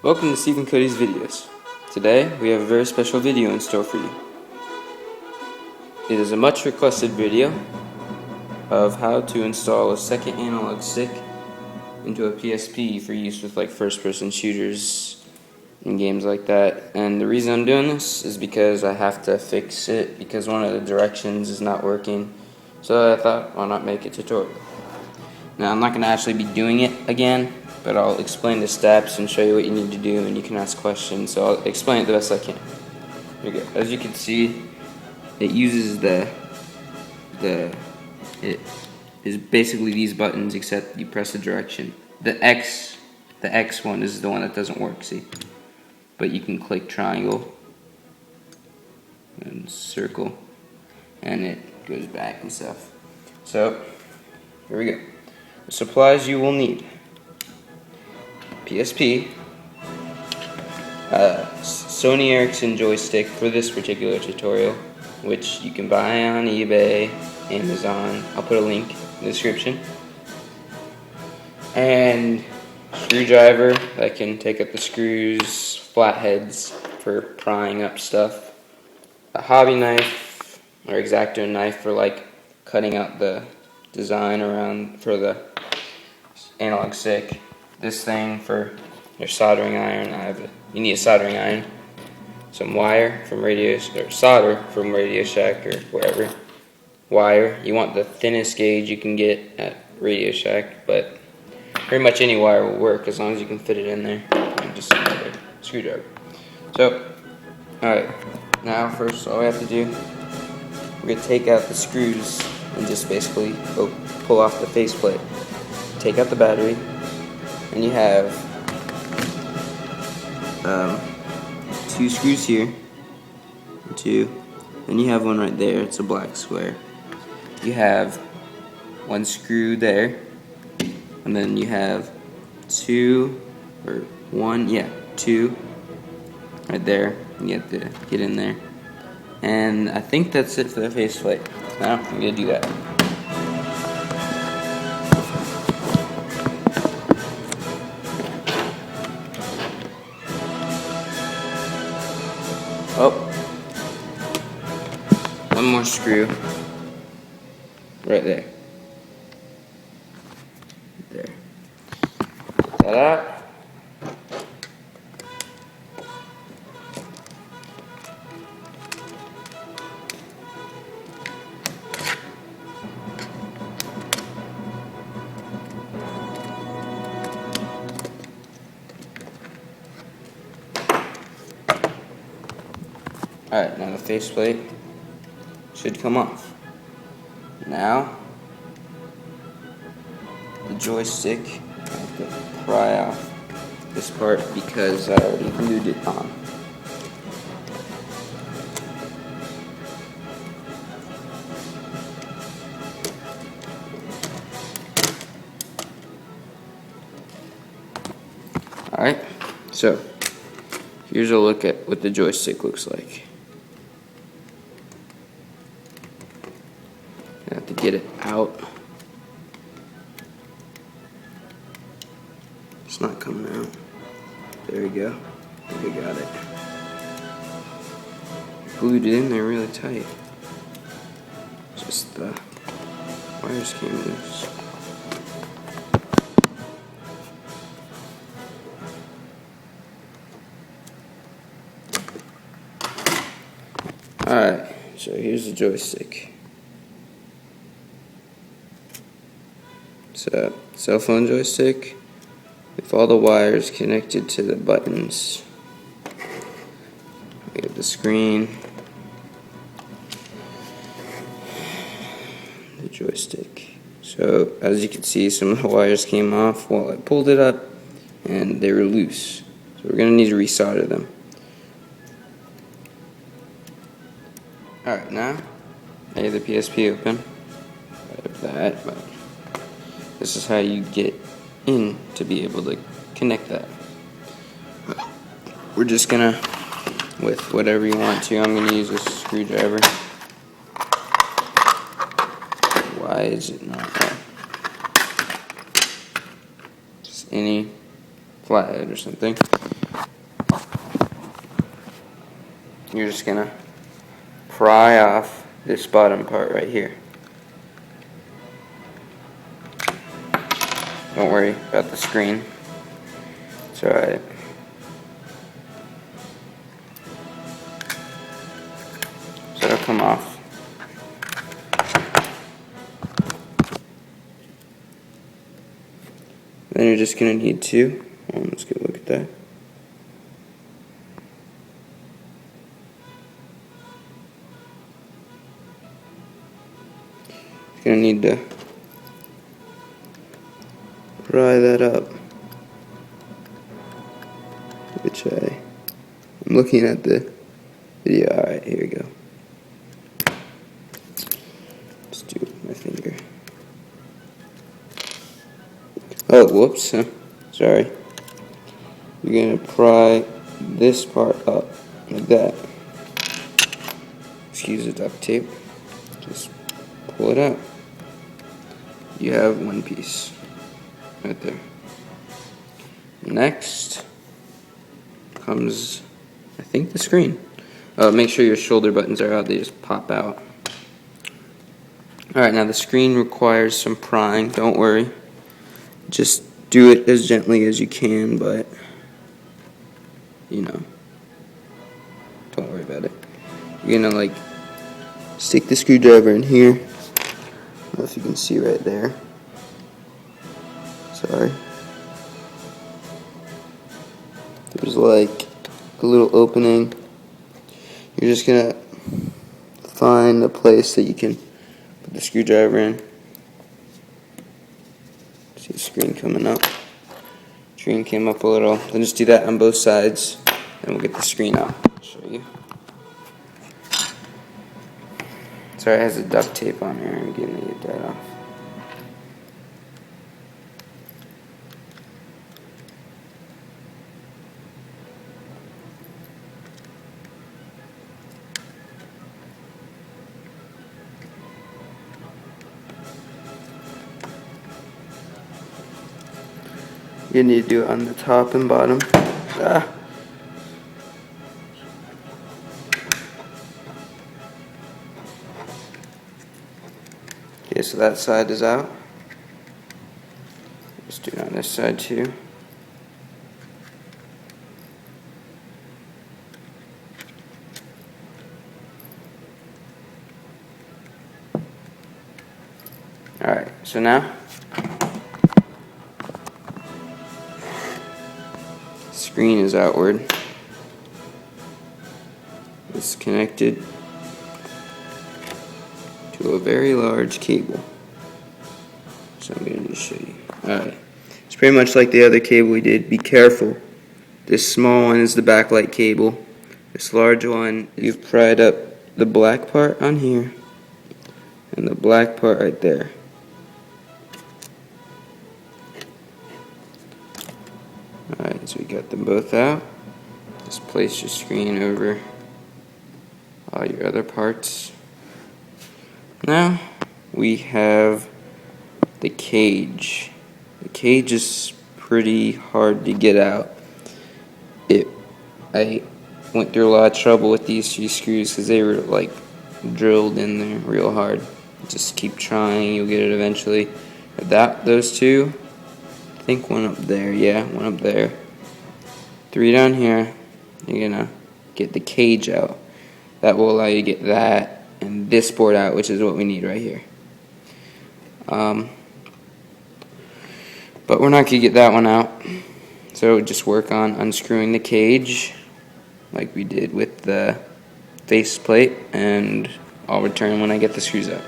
Welcome to Stephen Cody's videos. Today we have a very special video in store for you. It is a much requested video of how to install a second analog stick into a PSP for use with like first person shooters and games like that. And the reason I'm doing this is because I have to fix it because one of the directions is not working. So I thought, why not make a tutorial? Now I'm not going to actually be doing it again, but I'll explain the steps and show you what you need to do, and you can ask questions. So I'll explain it the best I can. Here we go. As you can see, it uses it is basically these buttons, except you press the direction. The X one is the one that doesn't work, see? But you can click triangle and circle, and it goes back and stuff. So here we go. The supplies you will need: PSP, Sony Ericsson joystick for this particular tutorial, which you can buy on eBay, Amazon. I'll put a link in the description. And screwdriver that can take up the screws, flatheads for prying up stuff. A hobby knife or X-Acto knife for like cutting out the design around for the analog stick. This thing for your soldering iron. You need a soldering iron. Some wire from solder from Radio Shack or wherever. Wire. You want the thinnest gauge you can get at Radio Shack, but pretty much any wire will work as long as you can fit it in there. And just another screwdriver. So, alright. Now first all we have to do, we're going to take out the screws and just basically pull off the faceplate. Take out the battery, and you have two screws here, then you have one right there. It's a black square. You have one screw there, and then you have two right there. You have to get in there, and I think that's it for the faceplate. Now I'm gonna do that. Oh, one more screw right there. There. Get that out. Alright, now the faceplate should come off. Now, the joystick, I have to pry off this part because I already glued it on. Alright, so here's a look at what the joystick looks like. I have to get it out. It's not coming out. There we go. I think I got it. Glued it in there really tight. Just the wires came loose. Alright, so here's the joystick. It's a cell phone joystick with all the wires connected to the buttons. We have the screen, the joystick. So as you can see, some of the wires came off while I pulled it up and they were loose. So we're going to need to resolder them. Alright, now I have the PSP open. Like that, but this is how you get in to be able to connect that. We're just gonna, with whatever you want to, I'm gonna use a screwdriver. Why is it not there? Just any flathead or something. you're just gonna pry off this bottom part right here. Don't worry about the screen. It's alright. So it'll come off. Then you're just going to need to, let's get a look at that. You're going to need to pry that up, which I'm looking at the video. Alright, here we go. Let's do it with my finger. Oh, whoops. Sorry. You're going to pry this part up like that. Excuse the duct tape. Just pull it out. You have one piece right there. Next comes, I think, the screen. Make sure your shoulder buttons are out. They just pop out. Alright, now the screen requires some prying. Don't worry. Just do it as gently as you can, but, you know, don't worry about it. You're gonna, like, stick the screwdriver in here. I don't know if you can see right there. Sorry. There's, like, a little opening. You're just gonna find a place that you can put the screwdriver in. See the screen coming up. Screen came up a little. Then just do that on both sides, and we'll get the screen out. I'll show you. Sorry, it has a duct tape on here. I'm getting to get that off. You need to do it on the top and bottom. Ah. Okay, so that side is out. Let's do it on this side too. Alright, so now screen is outward. It's connected to a very large cable. So I'm going to just show you. Alright. It's pretty much like the other cable we did. Be careful. This small one is the backlight cable. This large one, you've pried up the black part on here and the black part right there. Alright, so we got them both out. Just place your screen over all your other parts. Now we have the cage. The cage is pretty hard to get out. I went through a lot of trouble with these few screws because they were like drilled in there real hard. Just keep trying, you'll get it eventually. Those two, I think one up there, yeah, one up there. 3 down here. You're gonna get the cage out. That will allow you to get that and this board out, which is what we need right here. But we're not gonna get that one out. So just work on unscrewing the cage like we did with the faceplate, and I'll return when I get the screws out.